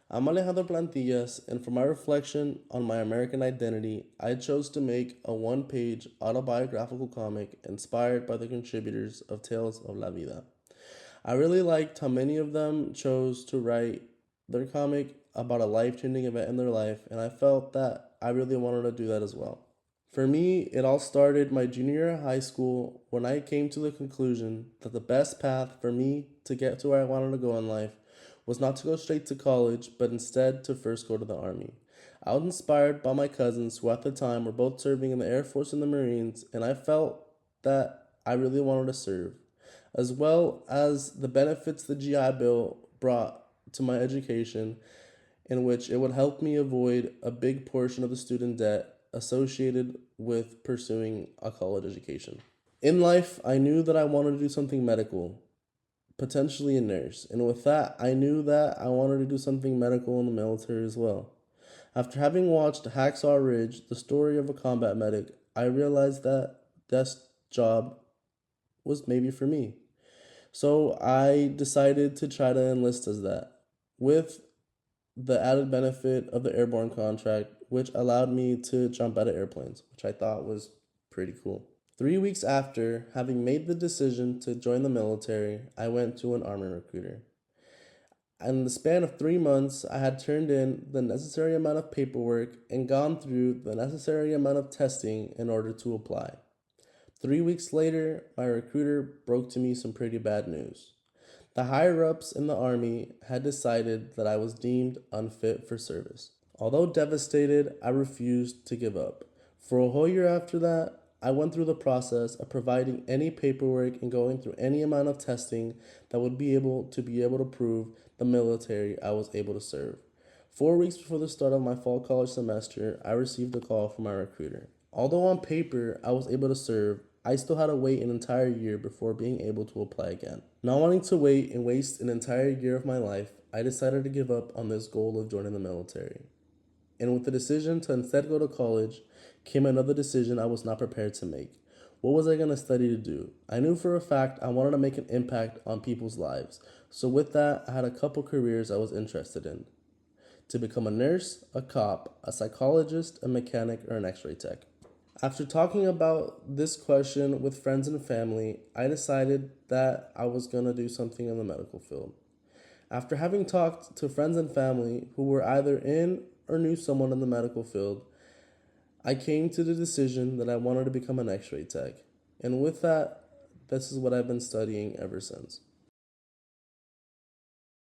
I'm Alejandro Plantillas, and for my reflection on my American identity, I chose to make a one page autobiographical comic inspired by the contributors of Tales of La Vida. I really liked how many of them chose to write their comic about a life changing event in their life, and I felt that I really wanted to do that as well. For me, it all started my junior year of high school when I came to the conclusion that the best path for me to get to where I wanted to go in life was not to go straight to college, but instead to first go to the Army. I was inspired by my cousins who at the time were both serving in the Air Force and the Marines, and I felt that I really wanted to serve, as well as the benefits the GI Bill brought to my education, in which it would help me avoid a big portion of the student debt associated with pursuing a college education. In life, I knew that I wanted to do something medical, potentially a nurse, and with that, I knew that I wanted to do something medical in the military as well. After having watched Hacksaw Ridge, the story of a combat medic, I realized that this job was maybe for me. So I decided to try to enlist as that, with the added benefit of the airborne contract, which allowed me to jump out of airplanes, which I thought was pretty cool. 3 weeks after having made the decision to join the military, I went to an Army recruiter. In the span of 3 months, I had turned in the necessary amount of paperwork and gone through the necessary amount of testing in order to apply. 3 weeks later, my recruiter broke to me some pretty bad news. The higher ups in the Army had decided that I was deemed unfit for service. Although devastated, I refused to give up. For a whole year after that, I went through the process of providing any paperwork and going through any amount of testing that would be able to prove the military I was able to serve. 4 weeks before the start of my fall college semester, I received a call from my recruiter. Although on paper I was able to serve, I still had to wait an entire year before being able to apply again. Not wanting to wait and waste an entire year of my life, I decided to give up on this goal of joining the military. And with the decision to instead go to college came another decision I was not prepared to make. What was I going to study to do? I knew for a fact I wanted to make an impact on people's lives. So with that, I had a couple careers I was interested in: to become a nurse, a cop, a psychologist, a mechanic, or an x-ray tech. After talking about this question with friends and family, I decided that I was going to do something in the medical field. After having talked to friends and family who were either in or knew someone in the medical field, I came to the decision that I wanted to become an x ray tech. And with that, this is what I've been studying ever since.